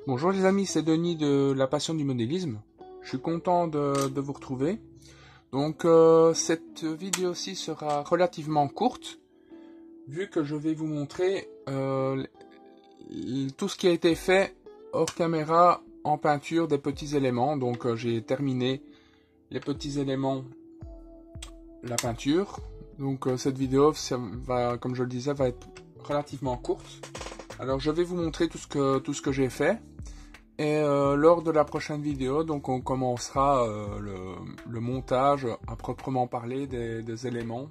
Bonjour les amis, c'est Denis de La Passion du Modélisme. Je suis content de vous retrouver. Donc cette vidéo-ci sera relativement courte, vu que je vais vous montrer tout ce qui a été fait hors caméra en peinture des petits éléments. Donc j'ai terminé les petits éléments, la peinture. Donc cette vidéo, comme je le disais, va être relativement courte. Alors je vais vous montrer tout ce que j'ai fait. Et lors de la prochaine vidéo, donc on commencera le montage à proprement parler des éléments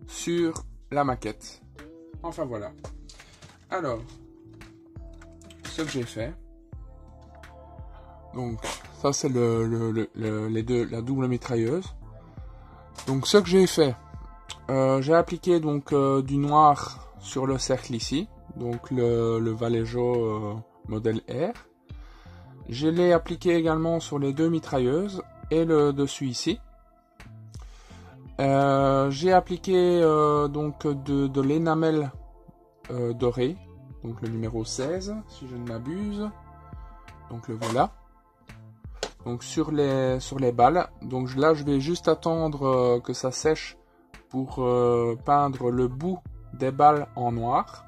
sur la maquette. Enfin voilà. Alors, ce que j'ai fait. Donc ça c'est la double mitrailleuse. Donc ce que j'ai fait, j'ai appliqué donc du noir sur le cercle ici, donc le Vallejo modèle R. Je l'ai appliqué également sur les deux mitrailleuses et le dessus ici. J'ai appliqué donc de l'énamel doré, donc le numéro 16 si je ne m'abuse. Donc le voilà. Donc sur les balles. Donc là je vais juste attendre que ça sèche pour peindre le bout des balles en noir.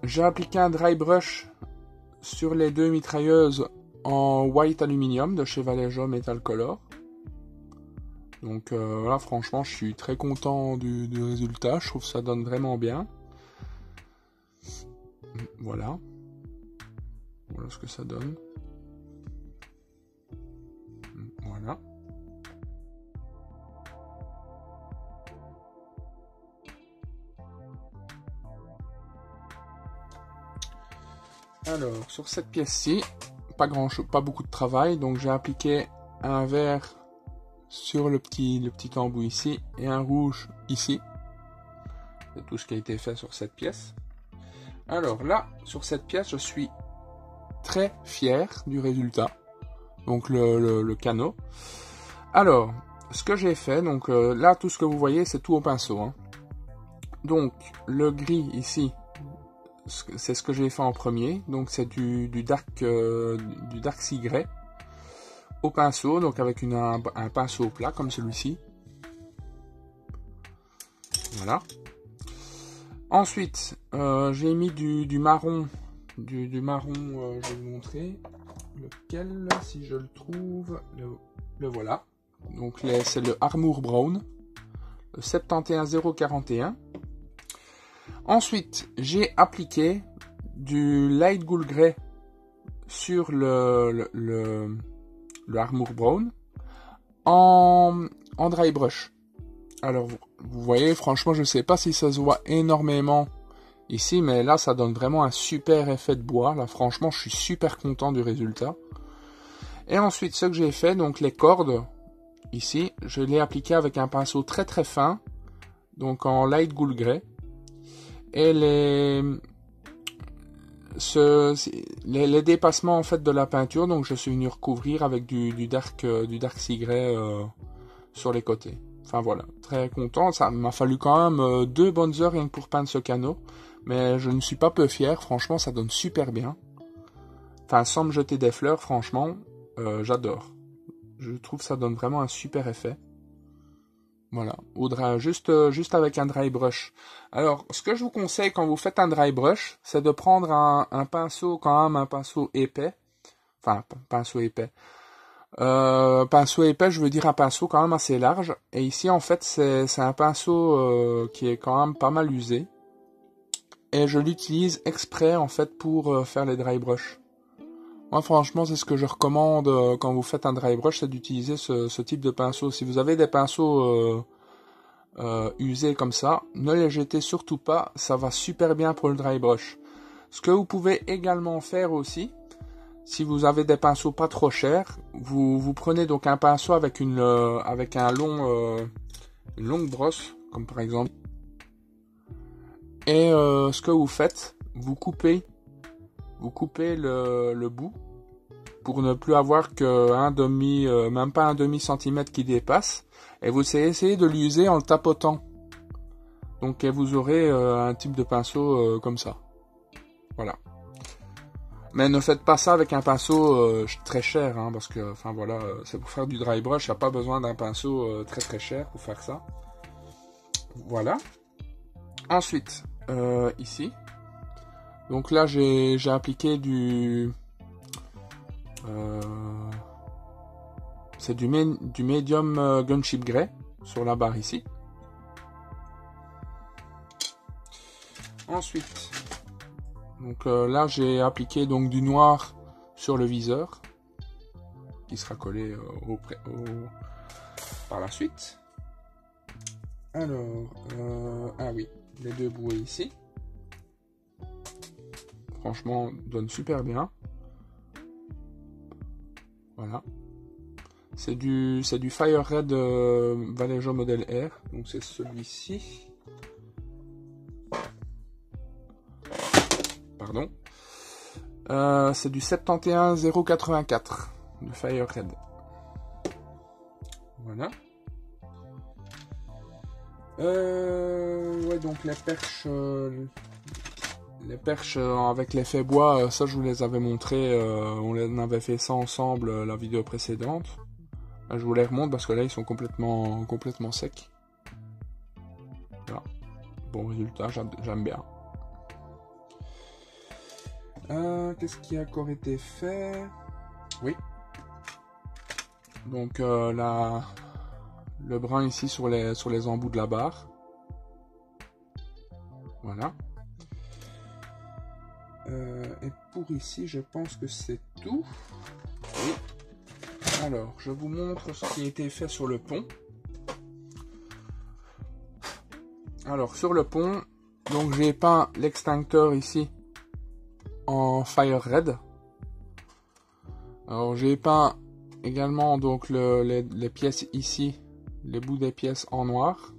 J'ai appliqué un dry brush sur les deux mitrailleuses en white aluminium de chez Vallejo Metal Color. Donc là franchement je suis très content du résultat, je trouve que ça donne vraiment bien. Voilà. Voilà ce que ça donne. Voilà. Alors, sur cette pièce-ci, pas beaucoup de travail, donc j'ai appliqué un vert sur le petit embout ici et un rouge ici. C'est tout ce qui a été fait sur cette pièce. Alors là, sur cette pièce, je suis très fier du résultat. Donc le canot. Alors, ce que j'ai fait, donc là, tout ce que vous voyez, c'est tout au pinceau. Hein. Donc, le gris ici, c'est ce que j'ai fait en premier, donc c'est du dark sea grey au pinceau, donc avec un pinceau plat comme celui-ci. Voilà. Ensuite, j'ai mis du marron, je vais vous montrer lequel, si je le trouve, le voilà. Donc c'est le Armour Brown, le 71041. Ensuite, j'ai appliqué du light ghoul grey sur le Armour Brown en dry brush. Alors, vous voyez, franchement, je ne sais pas si ça se voit énormément ici, mais là, ça donne vraiment un super effet de bois. Là, franchement, je suis super content du résultat. Et ensuite, ce que j'ai fait, donc les cordes, ici, je l'ai appliqué avec un pinceau très très fin, donc en light ghoul grey. Et les dépassements en fait de la peinture, donc je suis venu recouvrir avec du dark sea grey sur les côtés. Enfin voilà, très content. Ça m'a fallu quand même 2 bonnes heures rien que pour peindre ce canot, mais je ne suis pas peu fier. Franchement, ça donne super bien. Enfin, sans me jeter des fleurs, franchement, j'adore. Je trouve que ça donne vraiment un super effet. Voilà, juste avec un dry brush. Alors, ce que je vous conseille quand vous faites un dry brush, c'est de prendre un pinceau, quand même un pinceau épais. Enfin, pinceau épais. Pinceau épais, je veux dire un pinceau quand même assez large. Et ici, en fait, c'est un pinceau qui est quand même pas mal usé. Et je l'utilise exprès, en fait, pour faire les dry brush. Moi, franchement, c'est ce que je recommande quand vous faites un dry brush, c'est d'utiliser ce type de pinceau. Si vous avez des pinceaux usés comme ça, ne les jetez surtout pas, ça va super bien pour le dry brush. Ce que vous pouvez également faire aussi, si vous avez des pinceaux pas trop chers, vous prenez donc un pinceau avec une longue brosse, comme par exemple, et ce que vous faites, vous coupez le bout pour ne plus avoir que même pas un demi centimètre qui dépasse, et vous essayez de l'user en le tapotant. Donc vous aurez un type de pinceau comme ça. Voilà. Mais ne faites pas ça avec un pinceau très cher, hein, parce que, enfin voilà, c'est pour faire du dry brush, il n'y a pas besoin d'un pinceau très très cher pour faire ça. Voilà. Ensuite, ici, donc là j'ai appliqué du... c'est du Medium Gunship Grey sur la barre ici. Ensuite, donc là j'ai appliqué donc du noir sur le viseur qui sera collé par la suite. Alors, ah oui, les deux bouées ici. Franchement, donne super bien. Voilà. C'est du Fire Red Vallejo Model R. Donc c'est celui-ci. Pardon. C'est du 71084 du Fire Red. Voilà. Ouais, donc les perches avec l'effet bois, ça je vous les avais montré, on avait fait ça ensemble la vidéo précédente. Là, je vous les remonte parce que là ils sont complètement secs. Voilà. Bon résultat, j'aime bien. Qu'est-ce qui a encore été fait? Oui. Donc le brun ici sur les embouts de la barre. Voilà. Et pour ici, je pense que c'est tout. Oui. Alors, je vous montre ce qui a été fait sur le pont. Alors, sur le pont, donc j'ai peint l'extincteur ici en Fire Red. Alors, j'ai peint également donc les pièces ici, les bouts des pièces en noir.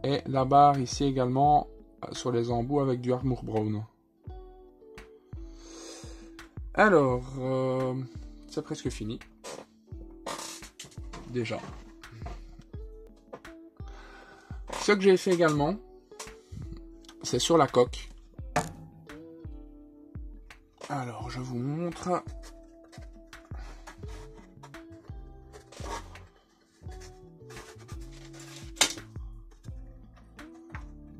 Et la barre ici également sur les embouts avec du Armour Brown. Alors, c'est presque fini. Déjà. Ce que j'ai fait également, c'est sur la coque. Alors, je vous montre.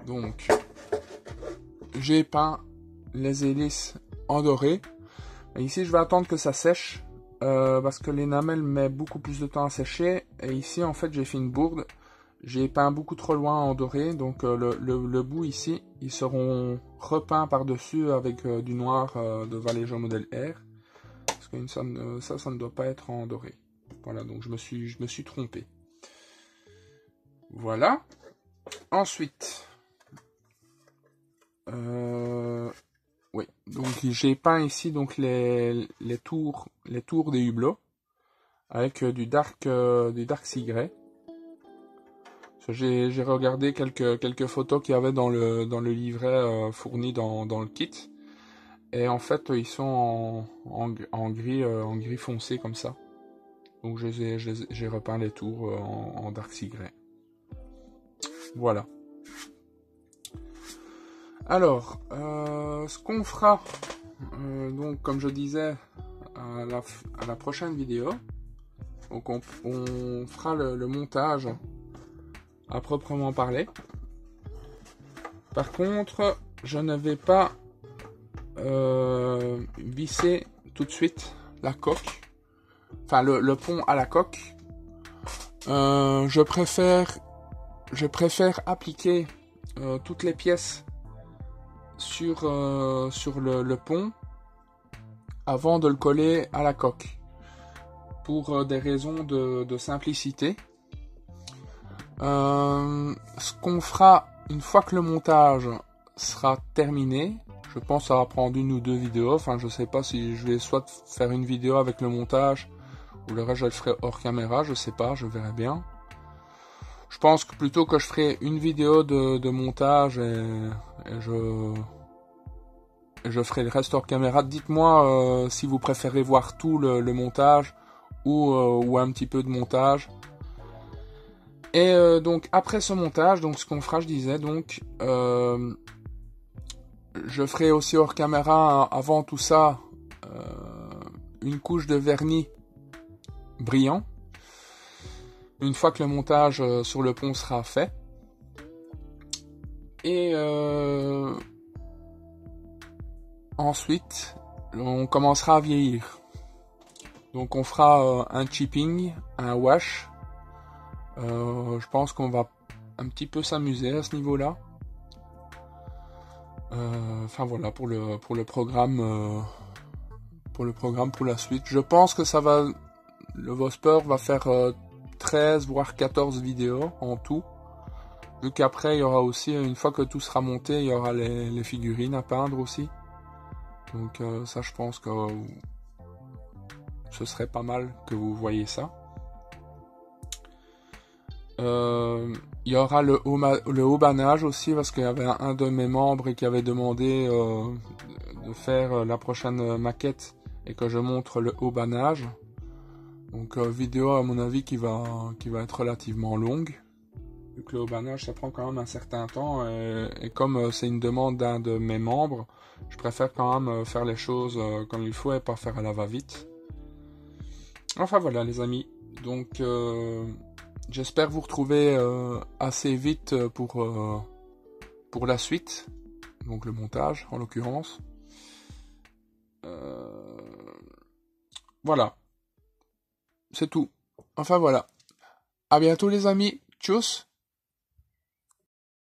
Donc, j'ai peint les hélices en doré. Et ici, je vais attendre que ça sèche. Parce que l'énamel met beaucoup plus de temps à sécher. Et ici, en fait, j'ai fait une bourde. J'ai peint beaucoup trop loin en doré. Donc, le bout ici, ils seront repeints par-dessus avec du noir de Vallejo Model R. Parce que ça ne doit pas être en doré. Voilà, donc je me suis trompé. Voilà. Ensuite... oui, donc j'ai peint ici donc les tours des hublots avec du dark sea grey. J'ai regardé quelques photos qu'il y avait dans le livret fourni dans le kit, et en fait ils sont en gris foncé comme ça. Donc j'ai repeint les tours en dark sea grey. Voilà. Alors, ce qu'on fera, donc comme je disais, à la prochaine vidéo, donc on fera le montage à proprement parler. Par contre, je ne vais pas visser tout de suite la coque, enfin le pont à la coque. Je préfère appliquer toutes les pièces sur le pont avant de le coller à la coque, pour des raisons de simplicité. Ce qu'on fera une fois que le montage sera terminé, je pense que ça va prendre 1 ou 2 vidéos, enfin je sais pas si je vais soit faire une vidéo avec le montage ou le reste je le ferai hors caméra, je sais pas, je verrai bien. Je pense que plutôt que je ferai une vidéo de montage et je ferai le reste hors caméra. Dites-moi si vous préférez voir tout le montage ou un petit peu de montage. Et donc après ce montage, donc ce qu'on fera, je disais, donc Je ferai aussi hors caméra, avant tout ça, une couche de vernis brillant. Une fois que le montage sur le pont sera fait. Et ensuite, on commencera à vieillir. Donc on fera un chipping, un wash. Je pense qu'on va un petit peu s'amuser à ce niveau-là. Enfin voilà pour le programme pour la suite. Je pense que ça va, le Vosper va faire 13 voire 14 vidéos en tout. Vu qu'après il y aura aussi, une fois que tout sera monté, il y aura les figurines à peindre aussi. Donc ça je pense que ce serait pas mal que vous voyez ça. Il y aura le haubanage aussi, parce qu'il y avait un de mes membres qui avait demandé de faire la prochaine maquette et que je montre le haubanage. Donc vidéo à mon avis qui va être relativement longue. Vu que le haubanage ça prend quand même un certain temps et comme c'est une demande d'un de mes membres, je préfère quand même faire les choses comme il faut et pas faire à la va-vite. Enfin voilà les amis, donc j'espère vous retrouver assez vite pour la suite, donc le montage en l'occurrence. Voilà, c'est tout. Enfin voilà. À bientôt les amis. Tchuss.